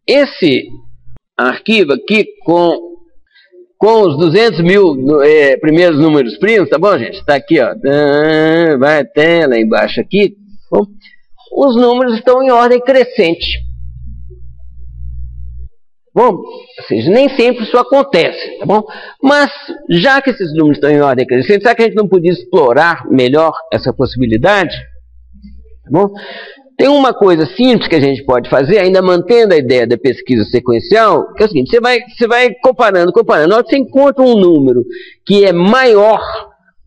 esse arquivo aqui com os 200 mil primeiros números primos, tá bom, gente? Está aqui, ó, vai até lá embaixo aqui. Bom, os números estão em ordem crescente. Bom, ou seja, nem sempre isso acontece, tá bom? Mas, já que esses números estão em ordem crescente, será que a gente não podia explorar melhor essa possibilidade? Tá bom? Tem uma coisa simples que a gente pode fazer, ainda mantendo a ideia da pesquisa sequencial, que é o seguinte: você vai comparando. Na hora que você encontra um número que é maior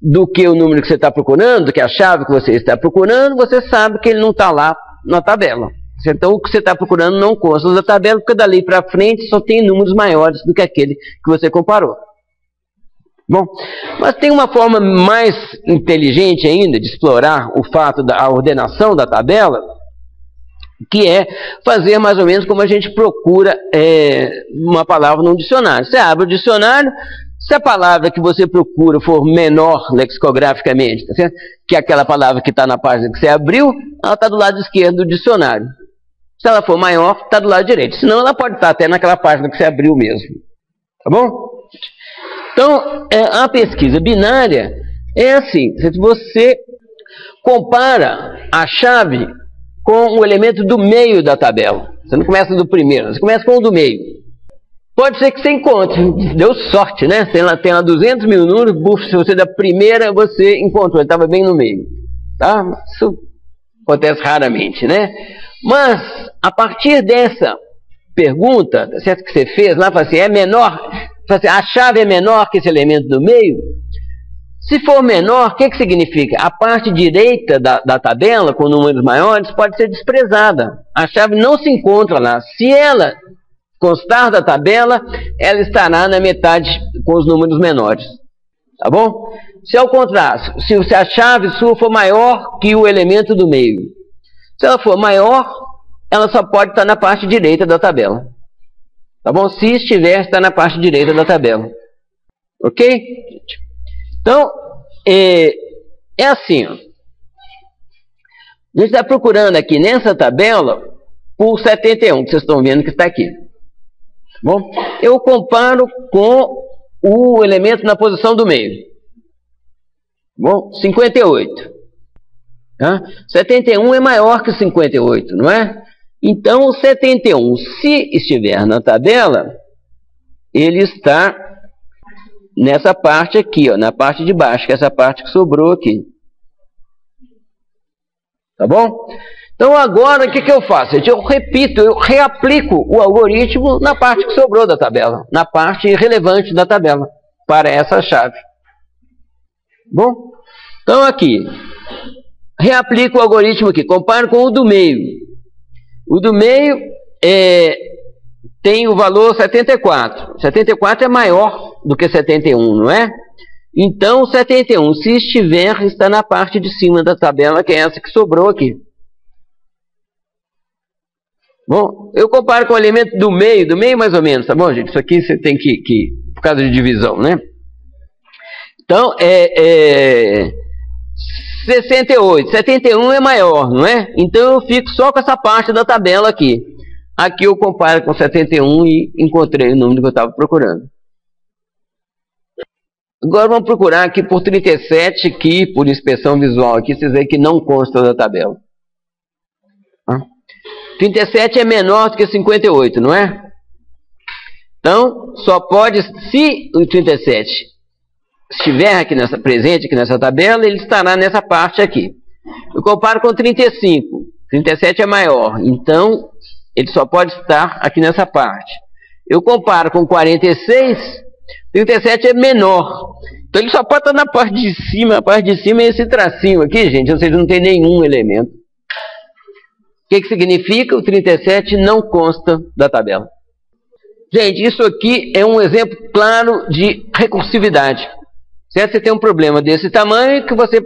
do que o número que você está procurando, do que a chave que você está procurando, você sabe que ele não está lá na tabela. Então, o que você está procurando não consta da tabela, porque dali para frente só tem números maiores do que aquele que você comparou. Bom, mas tem uma forma mais inteligente ainda de explorar o fato da ordenação da tabela, que é fazer mais ou menos como a gente procura uma palavra num dicionário. Você abre o dicionário, se a palavra que você procura for menor lexicograficamente, tá certo? Que é aquela palavra que está na página que você abriu, ela está do lado esquerdo do dicionário. Se ela for maior, está do lado direito. Senão ela pode estar até naquela página que você abriu mesmo. Tá bom? Então, a pesquisa binária é assim: se você compara a chave com o elemento do meio da tabela. Você não começa do primeiro, você começa com o do meio. Pode ser que você encontre, deu sorte, né? Tem lá 200 mil números, se você da primeira, você encontrou, ele estava bem no meio. Tá? Isso acontece raramente, né? Mas, a partir dessa pergunta, certo, que você fez lá, fala assim, é menor, a chave é menor que esse elemento do meio? Se for menor, o que significa? A parte direita da tabela, com números maiores, pode ser desprezada. A chave não se encontra lá. Se ela constar da tabela, ela estará na metade com os números menores. Tá bom? Se ao contrário, se a chave sua for maior que o elemento do meio, se ela for maior, ela só pode estar na parte direita da tabela. Tá bom? Se estiver, está na parte direita da tabela. Ok? Então, é assim, ó. A gente está procurando aqui nessa tabela por 71, que vocês estão vendo que está aqui. Bom, eu comparo com o elemento na posição do meio. Bom, 58. Tá? 71 é maior que 58, não é? Então, o 71, se estiver na tabela, ele está nessa parte aqui, ó, na parte de baixo, que é essa parte que sobrou aqui. Tá bom? Então agora o que eu faço? Eu repito, eu reaplico o algoritmo na parte que sobrou da tabela, na parte relevante da tabela, para essa chave. Bom? Então aqui, reaplico o algoritmo aqui, comparo com o do meio. O do meio tem o valor 74. 74 é maior do que 71, não é? Então, 71, se estiver, está na parte de cima da tabela, que é essa que sobrou aqui. Bom, eu comparo com o elemento do meio mais ou menos, tá bom, gente? Isso aqui você tem que por causa de divisão, né? Então, 68, 71 é maior, não é? Então, eu fico só com essa parte da tabela aqui. Aqui eu comparo com 71 e encontrei o número que eu estava procurando. Agora vamos procurar aqui por 37, que por inspeção visual aqui, vocês veem que não consta da tabela. 37 é menor do que 58, não é? Então, só pode, se o 37 estiver aqui presente aqui nessa tabela, ele estará nessa parte aqui. Eu comparo com 35. 37 é maior, então ele só pode estar aqui nessa parte. Eu comparo com 46, 37 é menor. Então ele só pode estar na parte de cima. A parte de cima é esse tracinho aqui, gente, ou seja, não tem nenhum elemento. O que significa? O 37 não consta da tabela. Gente, isso aqui é um exemplo claro de recursividade. Certo? Você tem um problema desse tamanho que você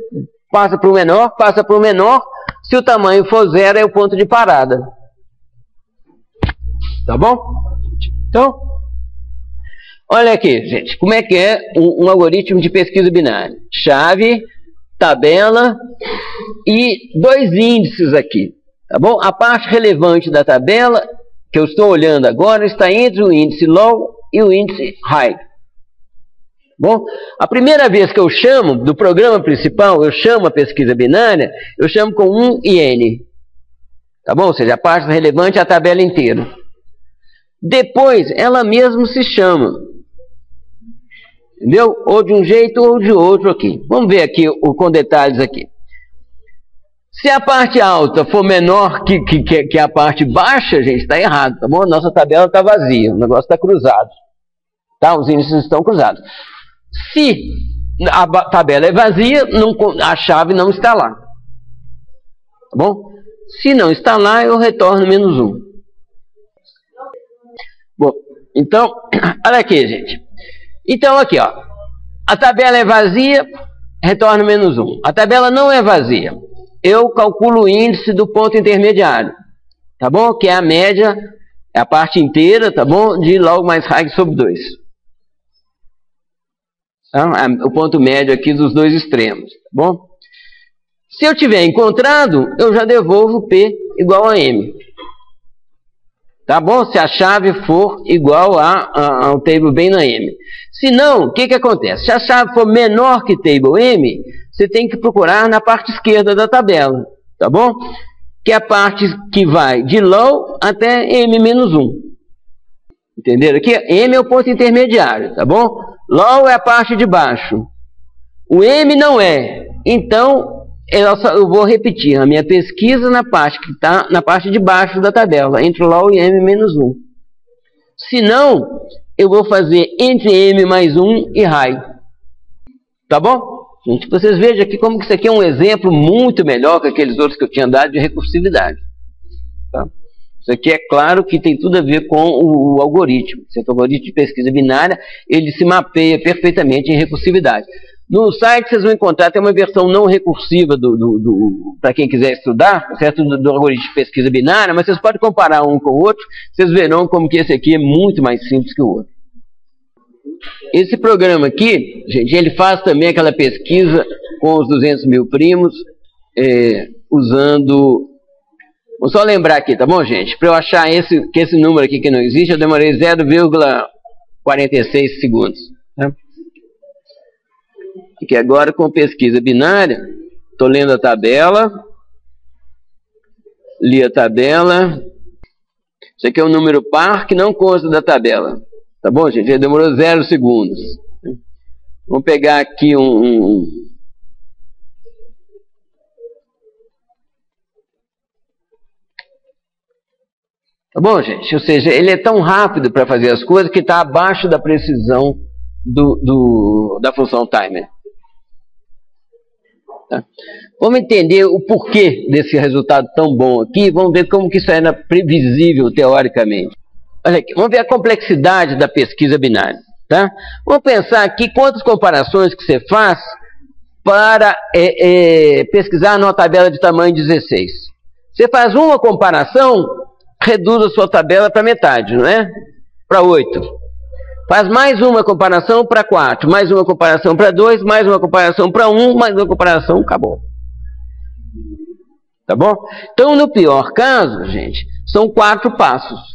passa para o menor, se o tamanho for 0 é o ponto de parada. Tá bom? Então, olha aqui, gente, como é que é um algoritmo de pesquisa binária. Chave, tabela e dois índices aqui. Tá bom? A parte relevante da tabela que eu estou olhando agora está entre o índice low e o índice high. Bom, a primeira vez que eu chamo, do programa principal, eu chamo a pesquisa binária, eu chamo com 1 e N. Tá bom? Ou seja, a parte relevante é a tabela inteira. Depois, ela mesma se chama. Entendeu? Ou de um jeito ou de outro aqui. Vamos ver aqui com detalhes aqui. Se a parte alta for menor que a parte baixa, gente, está errado, tá bom? Nossa tabela está vazia, o negócio está cruzado. Tá? Os índices estão cruzados. Se a tabela é vazia, a chave não está lá. Tá bom? Se não está lá, eu retorno menos 1. Bom, então, olha aqui, gente. Então, aqui, ó. A tabela é vazia, retorno menos 1. A tabela não é vazia. Eu calculo o índice do ponto intermediário. Tá bom? Que é a média, é a parte inteira, tá bom? De log mais high sobre 2. Então, o ponto médio aqui dos dois extremos, tá bom? Se eu tiver encontrado, eu já devolvo P igual a M. Tá bom? Se a chave for igual ao table bem na M. Se não, o que acontece? Se a chave for menor que table M, você tem que procurar na parte esquerda da tabela. Tá bom? Que é a parte que vai de low até M-1. Entenderam aqui? M é o ponto intermediário, tá bom? Low é a parte de baixo. O M não é. Então, eu vou repetir a minha pesquisa na parte que está na parte de baixo da tabela, entre low e M-1. Se não, eu vou fazer entre M mais 1 e high. Tá bom? Gente, vocês vejam aqui como que isso aqui é um exemplo muito melhor que aqueles outros que eu tinha dado de recursividade. Tá? Isso aqui é claro que tem tudo a ver com o algoritmo. O algoritmo de pesquisa binária, ele se mapeia perfeitamente em recursividade. No site vocês vão encontrar até uma versão não recursiva para quem quiser estudar, certo? Do algoritmo de pesquisa binária, mas vocês podem comparar um com o outro, vocês verão como que esse aqui é muito mais simples que o outro. Esse programa aqui, gente, ele faz também aquela pesquisa com os 200 mil primos, usando... Vou só lembrar aqui, tá bom, gente? Para eu achar que esse número aqui que não existe, eu demorei 0,46 segundos. Tá? Aqui agora com pesquisa binária, estou lendo a tabela, li a tabela. Isso aqui é um número par que não consta da tabela. Tá bom, gente? Ele demorou 0 segundos. Vamos pegar aqui Tá bom, gente? Ou seja, ele é tão rápido para fazer as coisas que está abaixo da precisão da função timer. Tá? Vamos entender o porquê desse resultado tão bom aqui. Vamos ver como que isso era previsível teoricamente. Olha aqui, vamos ver a complexidade da pesquisa binária. Tá? Vamos pensar aqui quantas comparações que você faz para pesquisar numa tabela de tamanho 16. Você faz uma comparação, reduz a sua tabela para metade, não é? Para 8. Faz mais uma comparação para 4, mais uma comparação para 2, mais uma comparação para 1, mais uma comparação, acabou. Tá bom? Então, no pior caso, gente, são 4 passos.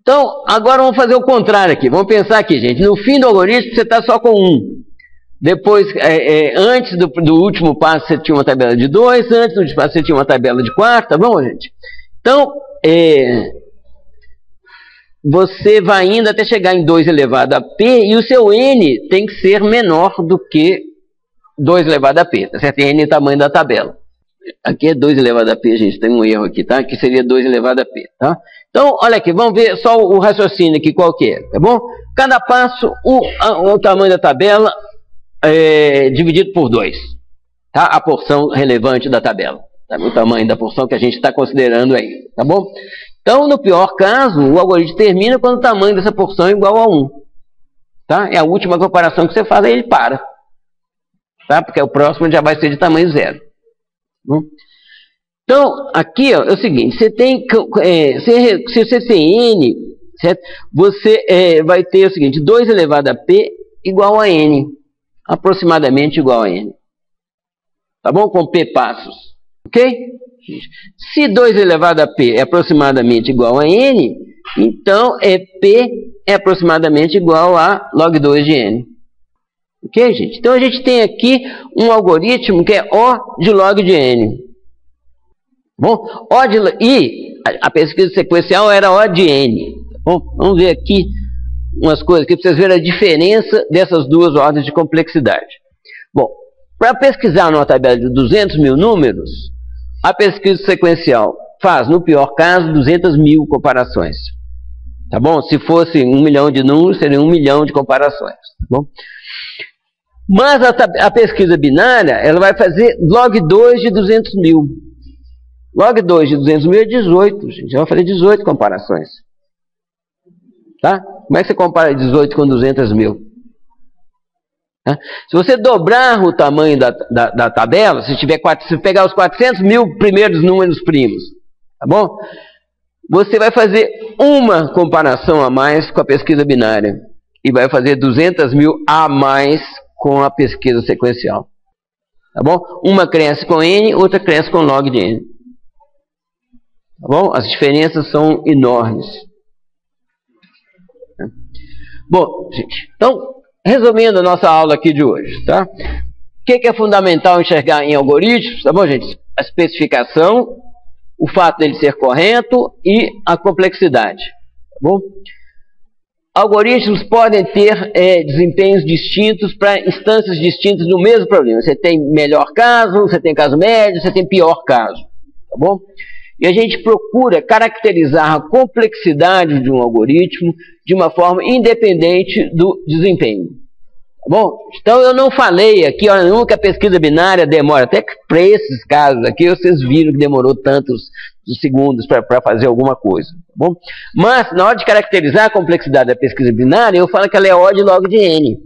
Então, agora vamos fazer o contrário aqui. Vamos pensar aqui, gente. No fim do algoritmo, você está só com 1. Depois, antes do último passo, você tinha uma tabela de 2. Antes do último passo, você tinha uma tabela de 4. Tá bom, gente? Então, você vai indo até chegar em 2 elevado a P. E o seu N tem que ser menor do que 2 elevado a P. Tá certo? N é o tamanho da tabela. Aqui é 2 elevado a P, gente. Tem um erro aqui, tá? Aqui seria 2 elevado a P, tá? Então, olha aqui, vamos ver só o raciocínio aqui, qual que é, tá bom? Cada passo, o tamanho da tabela dividido por 2, tá? A porção relevante da tabela, tá? O tamanho da porção que a gente está considerando aí, tá bom? Então, no pior caso, o algoritmo termina quando o tamanho dessa porção é igual a 1, tá? É a última comparação que você faz, aí ele para, tá? Porque o próximo já vai ser de tamanho 0. Então, aqui ó, é o seguinte, você tem, se você tem N, certo? Você vai ter o seguinte, 2 elevado a P igual a N, aproximadamente igual a N. Tá bom? Com P passos, ok? Se 2 elevado a P é aproximadamente igual a N, então P é aproximadamente igual a log 2 de N. Ok, gente? Então a gente tem aqui um algoritmo que é O de log de N. Bom, e a pesquisa sequencial era O de N. Bom, vamos ver aqui umas coisas aqui para vocês verem a diferença dessas duas ordens de complexidade. Bom, para pesquisar numa tabela de 200 mil números, a pesquisa sequencial faz, no pior caso, 200 mil comparações. Tá bom? Se fosse 1 milhão de números, seria 1 milhão de comparações. Tá bom? Mas a pesquisa binária, ela vai fazer log 2 de 200 mil. Log 2 de 200 mil é 18, gente. Ela vai fazer 18 comparações. Tá? Como é que você compara 18 com 200 mil? Tá? Se você dobrar o tamanho da tabela, se pegar os 400 mil primeiros números primos, tá bom? Você vai fazer uma comparação a mais com a pesquisa binária. E vai fazer 200 mil a mais com a pesquisa sequencial. Tá bom? Uma cresce com N, outra cresce com log de N. Tá bom? As diferenças são enormes. Bom, gente, então, resumindo a nossa aula aqui de hoje, tá? O que é fundamental enxergar em algoritmos? Tá bom, gente? A especificação, o fato dele ser correto e a complexidade. Tá bom? Algoritmos podem ter desempenhos distintos para instâncias distintas do mesmo problema. Você tem melhor caso, você tem caso médio, você tem pior caso. Tá bom? E a gente procura caracterizar a complexidade de um algoritmo de uma forma independente do desempenho. Tá bom? Então eu não falei aqui, olha, nunca a pesquisa binária demora, até que para esses casos aqui vocês viram que demorou tantos segundos para fazer alguma coisa. Tá bom? Mas na hora de caracterizar a complexidade da pesquisa binária, eu falo que ela é O de log de N.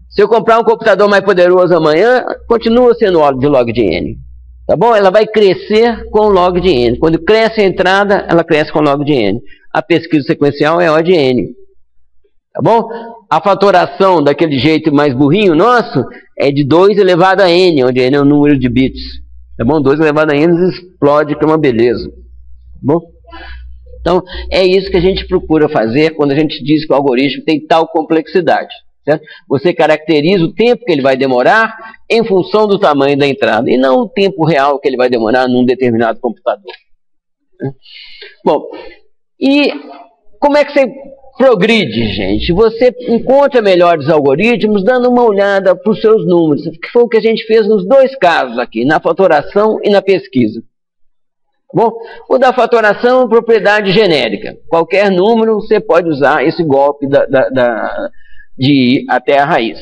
Se eu comprar um computador mais poderoso amanhã, continua sendo O de log de N. Tá bom? Ela vai crescer com log de N. Quando cresce a entrada, ela cresce com log de N. A pesquisa sequencial é O de N. Tá bom? A fatoração daquele jeito mais burrinho nosso é de 2 elevado a N, onde N é o número de bits. Tá bom? 2 elevado a N explode, que é uma beleza. Tá bom? Então, é isso que a gente procura fazer quando a gente diz que o algoritmo tem tal complexidade. Certo? Você caracteriza o tempo que ele vai demorar em função do tamanho da entrada, e não o tempo real que ele vai demorar num determinado computador. Bom, e como é que você progride, gente? Você encontra melhores algoritmos dando uma olhada para os seus números, que foi o que a gente fez nos dois casos aqui, na fatoração e na pesquisa. Bom, o da fatoração é propriedade genérica. Qualquer número você pode usar esse golpe de ir até a raiz.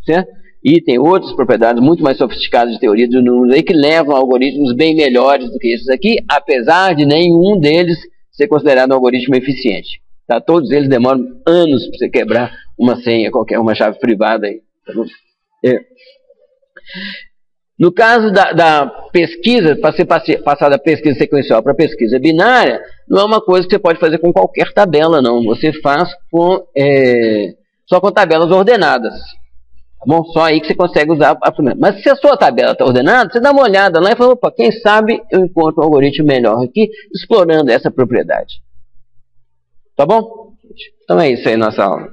Certo? E tem outras propriedades muito mais sofisticadas de teoria de números aí que levam a algoritmos bem melhores do que esses aqui, apesar de nenhum deles ser considerado um algoritmo eficiente. Tá? Todos eles demoram anos para você quebrar uma senha, uma chave privada aí. Tá bom? No caso da pesquisa, para ser passada da pesquisa sequencial para a pesquisa binária, não é uma coisa que você pode fazer com qualquer tabela, não. Você faz só com tabelas ordenadas. Tá bom? Só aí que você consegue usar a primeira. Mas se a sua tabela está ordenada, você dá uma olhada lá e fala, opa, quem sabe eu encontro um algoritmo melhor aqui, explorando essa propriedade. Tá bom? Então é isso aí, nossa aula.